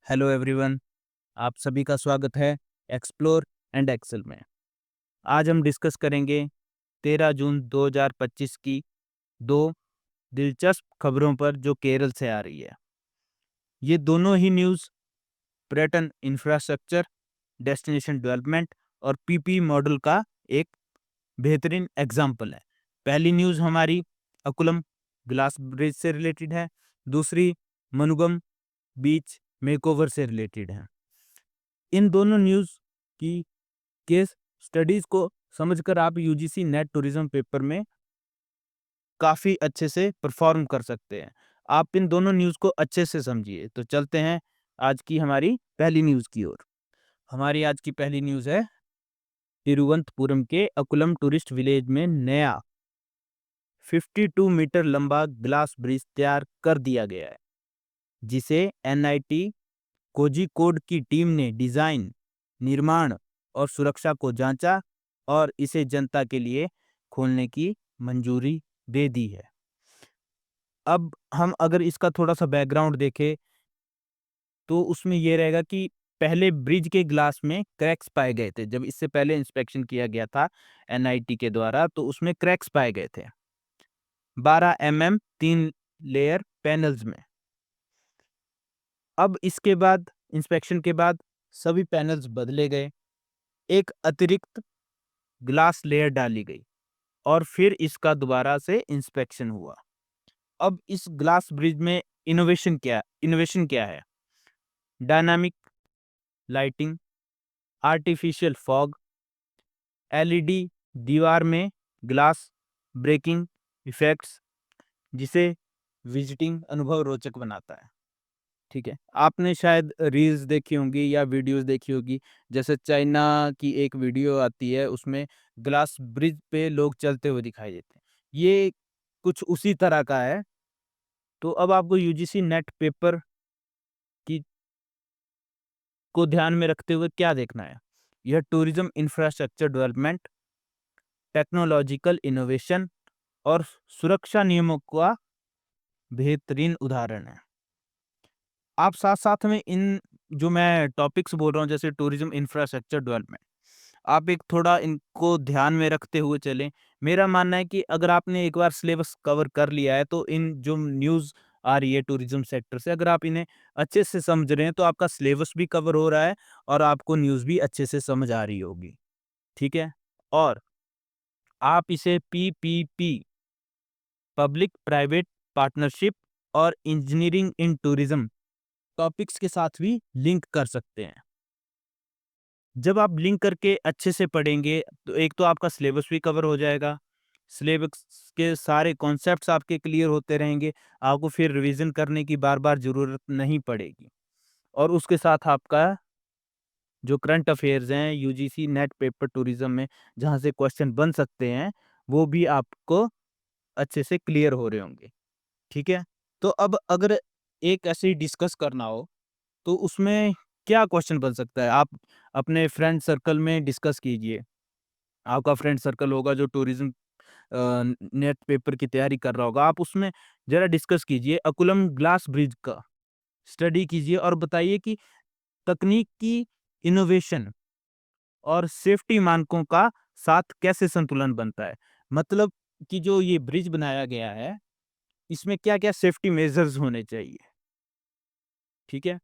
Hello everyone, आप सभी का स्वागत है एक्सप्लोर एंड एक्सेल में। आज हम डिस्कस करेंगे 13 जून 2025 की दो दिलचस्प खबरों पर जो केरल से आ रही है। ये दोनों ही न्यूज़ पर्यटन इंफ्रास्ट्रक्चर, डेस्टिनेशन डेवलपमेंट और पीपी मॉडल का एक बेहतरीन एग्जाम्पल है। पहली न्यूज़ हमारी अकुलम ग्लास ब्रिज से रिलेटेड है, दूसरी मनुगम बीच मेकओवर से रिलेटेड है। इन दोनों न्यूज़ की केस स्टडीज को समझकर आप यूजीसी नेट टूरिज्म पेपर में काफ़ी अच्छे से परफॉर्म कर सकते हैं। आप इन दोनों न्यूज़ को अच्छे से समझिए। तो चलते हैं आज की हमारी पहली न्यूज़ की ओर। हमारी आज की पहली न्यूज़ है तिरुवनंतपुरम के अकुलम टूरिस्ट विलेज में नया 52 मीटर लंबा ग्लास ब्रिज तैयार कर दिया गया है, जिसे एनआईटी कोझिकोड की टीम ने डिजाइन, निर्माण और सुरक्षा को जांचा और इसे जनता के लिए खोलने की मंजूरी दे दी है। अब हम अगर इसका थोड़ा-सा बैकग्राउंड देखें, तो उसमें ये रहेगा कि पहले ब्रिज के ग्लास में क्रैक्स पाए गए थे। जब इससे पहले इंस्पेक्शन किया गया था एनआईटी के द्वारा, तो उसमें क्रैक्स पाए गए थे 12 एमएम 3 लेयर पैनल्स में। अब इसके बाद इंस्पेक्शन के बाद सभी पैनल्स बदले गए, एक अतिरिक्त ग्लास लेयर डाली गई और फिर इसका दोबारा से इंस्पेक्शन हुआ। अब इस ग्लास ब्रिज में इनोवेशन क्या है? Dynamic lighting, artificial fog, LED दीवार में ग्लास ब्रेकिंग इफेक्ट्स, जिसे विजिटिंग अनुभव रोचक बनाता है। ठीक है, आपने शायद रील्स देखी होंगी या वीडियोस देखी होगी। जैसे चाइना की एक वीडियो आती है, उसमें ग्लास ब्रिज पे लोग चलते हुए दिखाई देते हैं। ये कुछ उसी तरह का है। तो अब आपको यूजीसी नेट पेपर की को ध्यान में रखते हुए क्या देखना है? यह tourism infrastructure development, technological innovation और सुरक्षा नियमों का बेहतरीन उदाहरण है। आप साथ-साथ में इन जो मैं टॉपिक्स बोल रहा हूँ, जैसे टूरिज्म इंफ्रास्ट्रक्चर डेवलपमेंट, आप एक थोड़ा इनको ध्यान में रखते हुए चलें। मेरा मानना है कि अगर आपने एक बार सिलेबस कवर कर लिया है, तो इन जो न्यूज़ आ रही है टूरिज्म सेक्टर से, अगर आप इन्हें अच्छे से समझ रहे हैं, तो आपका सिलेबस भी कवर हो रहा है और आपको न्यूज़ भी अच्छे से समझ आ रही होगी। ठीक है? और आप इसे पीपीपी, पब्लिक प्राइवेट पार्टनरशिप और इंजीनियरिंग इन टूरिज्म टॉपिक्स के साथ भी लिंक कर सकते हैं। जब आप लिंक करके अच्छे से पढ़ेंगे, तो एक तो आपका सिलेबस भी कवर हो जाएगा। सिलेबस के सारे कॉन्सेप्ट्स आपके क्लियर होते रहेंगे। आपको फिर रिवीजन करने की बार-बार ज़रूरत नहीं पड़ेगी। और उसके साथ आपका जो करंट अफ़ेयर्स हैं, यूजीसी नेट पेपर टूरिज़्म में जहाँ से क्वेश्चन बन सकते हैं, वो भी आपको अच्छे से क्लियर हो रहे होंगे। ठीक है? तो अब अगर एक ऐसे ही डिस्कस करना हो, तो उसमें क्या क्वेश्चन बन सकता है? आप अपने फ्रेंड सर्कल में डिस्कस कीजिए। आपका फ्रेंड सर्कल होगा जो टूरिज़्म नेट पेपर की तैयारी कर रहा होगा। आप उसमें ज़रा डिस्कस कीजिए, अकुलम ग्लास ब्रिज का स्टडी कीजिए और बताइए कि तकनीक की इनोवेशन और सेफ्टी मानकों का साथ कैसे संतुलन बनता है। मतलब कि जो ये ब्रिज बनाया गया है, इसमें क्या-क्या सेफ्टी मेजर्स होने चाहिए, ठीक है?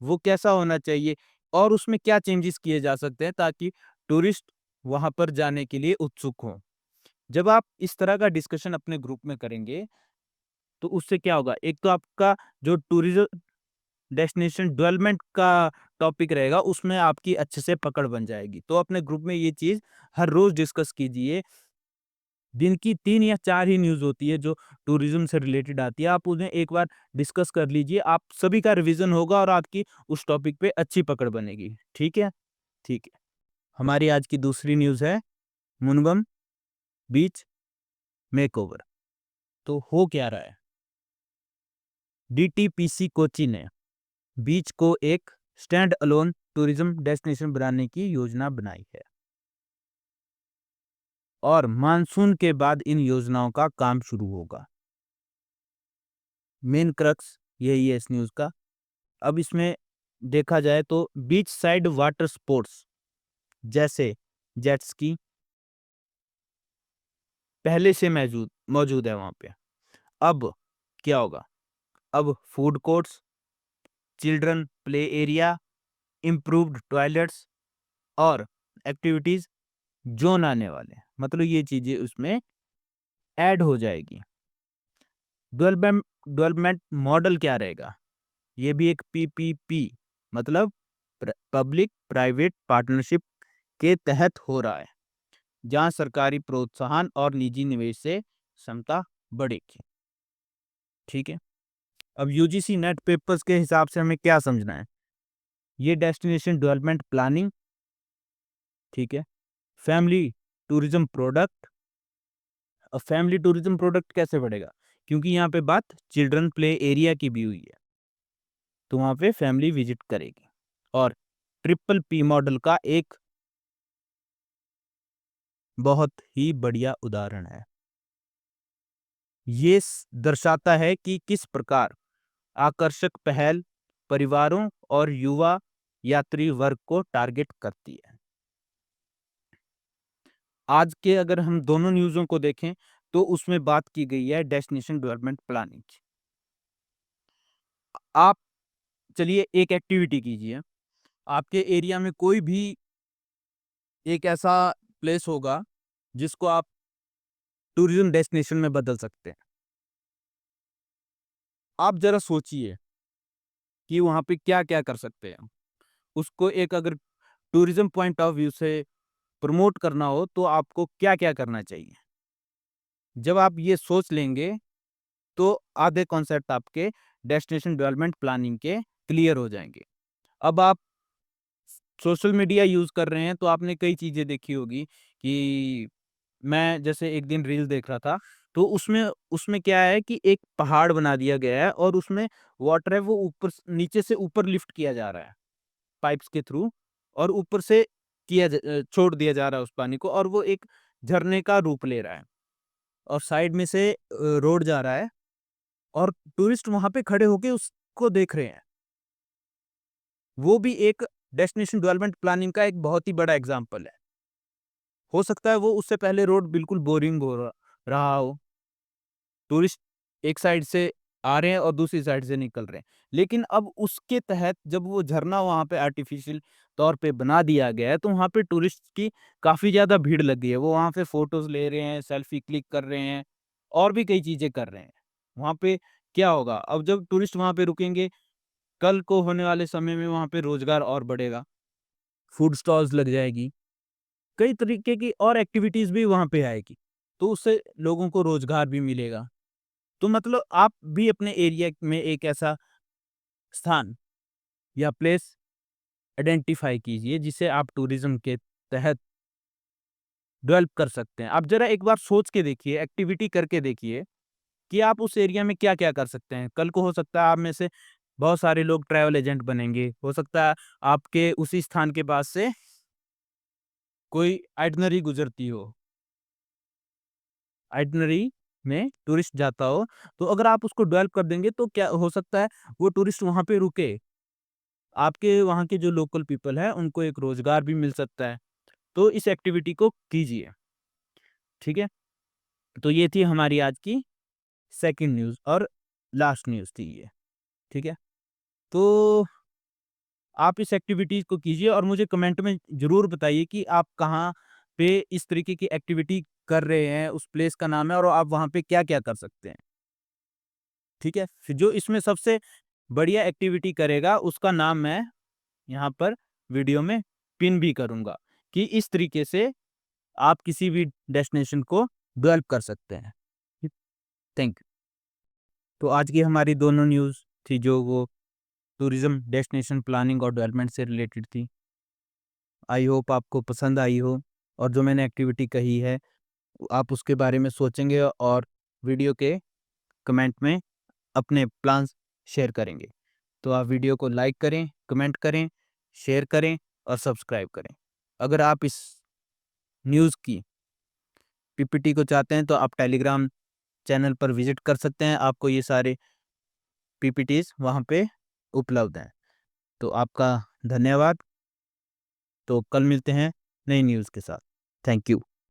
वो कैसा होना चाहिए और उसमें क्या चेंजेस किए जा सकते हैं ताकि टूरिस्ट वहाँ पर जाने के लिए उत्सुक हों। जब आप इस तरह का डिस्कशन अपने ग्रुप में करेंगे, तो उससे क्या होगा? एक तो आपका जो टूरिज़्म डेस्टिनेशन डेवलपमेंट का टॉपिक रहेगा, उसमें आपकी अच्छे से पकड़ बन जाएगी। तो अपने ग्रुप में ये चीज़ हर रोज़ डिस्कस कीजिए। दिन की 3 या 4 ही न्यूज़ होती है जो टूरिज़्म से रिलेटेड आती है। आप उन्हें एक बार डिस्कस कर लीजिए, आप सभी का रिवीज़न होगा और आपकी उस टॉपिक पे अच्छी पकड़ बनेगी। ठीक है? ठीक है। हमारी आज की दूसरी न्यूज़ है मुनगम बीच मेकओवर। तो हो क्या रहा है? डीटीपीसी कोच्चि ने बीच को एक स्टैंड अलोन टूरिज्म डेस्टिनेशन बनाने की योजना बनाई है और मानसून के बाद इन योजनाओं का काम शुरू होगा। मेन क्रक्स यही है इस न्यूज़ का। अब इसमें देखा जाए तो बीच साइड वाटर स्पोर्ट्स जैसे जेट स्की पहले से मौजूद मौजूद है वहाँ पे। अब क्या होगा? अब food courts, children play area, improved toilets और एक्टिविटीज जोन आने वाले हैं। मतलब ये चीजें उसमें ऐड हो जाएगी। डेवलपमेंट डेवलपमेंट मॉडल क्या रहेगा? ये भी एक पीपीपी मतलब पब्लिक प्राइवेट पार्टनरशिप के तहत हो रहा है, जहां सरकारी प्रोत्साहन और निजी निवेश से क्षमता बढ़ेगी। ठीक है। अब यूजीसी नेट पेपर्स के हिसाब से हमें क्या समझना है? ये डेस्टिनेशन डेवलपमेंट प्लानिंग, ठीक है, फैमिली टूरिज्म प्रोडक्ट। अब फैमिली टूरिज्म प्रोडक्ट कैसे बढ़ेगा? क्योंकि यहाँ पे बात चिल्ड्रन प्ले एरिया की भी हुई है, तो वहाँ पे फैमिली विजिट करेगी। और ट्रिपल पी मॉडल का एक बहुत ही बढ़िया उदाहरण है। ये दर्शाता है कि किस प्रकार आकर्षक पहल परिवारों और युवा यात्री वर्ग को टारगेट करती है। आज के अगर हम दोनों न्यूज़ों को देखें तो उसमें बात की गई है डेस्टिनेशन डेवलपमेंट प्लानिंग की। आप चलिए एक एक्टिविटी कीजिए। आपके एरिया में कोई भी एक ऐसा प्लेस होगा जिसको आप टूरिज्म डेस्टिनेशन में बदल सकते हैं। आप जरा सोचिए कि वहाँ पे क्या-क्या कर सकते हैं। उसको एक अगर टूरिज्म पॉइंट ऑफ व्यू से प्रमोट करना हो तो आपको क्या-क्या करना चाहिए? जब आप ये सोच लेंगे तो आधे कॉन्सेप्ट आपके डेस्टिनेशन डेवलपमेंट प्लानिंग के क्लियर हो जाएँगे। अब आप सोशल मीडिया यूज़ कर रहे हैं तो आपने कई चीज़ें देखी होगी कि मैं जैसे एक दिन रील देख रहा था, तो उसमें उसमें क्या है कि एक पहाड़ बना दिया गया है और उसमें वाटर है वो ऊपर नीचे से ऊपर लिफ्ट किया जा रहा है पाइप्स के थ्रू, और ऊपर से छोड़ दिया जा रहा है उस पानी को, और वो एक झरने का रूप ले रहा है और साइड में से रोड जा रहा है और टूरिस्ट वहाँ पे खड़े होके उसको देख रहे हैं। वो भी एक डेस्टिनेशन डेवलपमेंट प्लानिंग का एक बहुत ही बड़ा एग्जाम्पल है। हो सकता है वो उससे पहले रोड बिल्कुल बोरिंग रहा हो, टूरिस्ट एक साइड से आ रहे हैं और दूसरी साइड से निकल रहे हैं। लेकिन अब उसके तहत जब वो झरना वहाँ पे आर्टिफ़िशियल तौर पे बना दिया गया है, तो वहाँ पे टूरिस्ट की काफ़ी ज़्यादा भीड़ लग गई है। वो वहाँ पे फ़ोटोज़ ले रहे हैं, सेल्फ़ी क्लिक कर रहे हैं और भी कई चीज़ें कर रहे हैं। वहाँ पे क्या होगा, अब जब टूरिस्ट वहाँ पे रुकेंगे, कल को होने वाले समय में वहाँ पे रोज़गार और बढ़ेगा, फूड स्टॉल्स लग जाएगी, कई तरीके की और एक्टिविटीज़ भी वहाँ पे आएगी। तो उससे लोगों को रोज़गार भी मिलेगा। तो मतलब आप भी अपने एरिया में एक ऐसा स्थान या प्लेस आइडेंटिफाई कीजिए जिसे आप टूरिज्म के तहत डेवलप कर सकते हैं। आप ज़रा एक बार सोच के देखिए, एक्टिविटी करके देखिए कि आप उस एरिया में क्या-क्या कर सकते हैं। कल को हो सकता है आप में से बहुत सारे लोग ट्रैवल एजेंट बनेंगे। हो सकता है आपके उसी स्थान के पास से कोई आइटिनरी गुज़रती हो, आइटिनरी में टूरिस्ट जाता हो, तो अगर आप उसको डेवलप कर देंगे तो क्या हो सकता है वो टूरिस्ट वहाँ पे रुके। आपके वहाँ के जो लोकल पीपल है उनको एक रोज़गार भी मिल सकता है। तो इस एक्टिविटी को कीजिए, ठीक है? तो ये थी हमारी आज की सेकंड न्यूज़ और लास्ट न्यूज़ थी ये, ठीक है? तो आप इस एक्टिविटीज़ को कीजिए और मुझे कमेंट में ज़रूर बताइए कि आप कहाँ पे इस तरीके की एक्टिविटी कर रहे हैं, उस प्लेस का नाम है और आप वहाँ पे क्या-क्या कर सकते हैं, ठीक है? फिर जो इसमें सबसे बढ़िया एक्टिविटी करेगा उसका नाम मैं यहाँ पर वीडियो में पिन भी करूँगा कि इस तरीके से आप किसी भी डेस्टिनेशन को डेवलप कर सकते हैं। Thank you. तो आज की हमारी दोनों न्यूज़ थी जो वो टूरिज़्म डेस्टिनेशन प्लानिंग और डेवलपमेंट से रिलेटेड थी। आई होप आपको पसंद आई हो और जो मैंने एक्टिविटी कही है आप उसके बारे में सोचेंगे और वीडियो के कमेंट में अपने प्लान्स शेयर करेंगे। तो आप वीडियो को लाइक करें, कमेंट करें, शेयर करें और सब्सक्राइब करें। अगर आप इस न्यूज़ की पीपीटी को चाहते हैं तो आप टेलीग्राम चैनल पर विज़िट कर सकते हैं। आपको ये सारे पीपीटीज़ वहाँ पे उपलब्ध हैं। तो आपका धन्यवाद। तो कल मिलते हैं नई न्यूज़ के साथ। Thank you.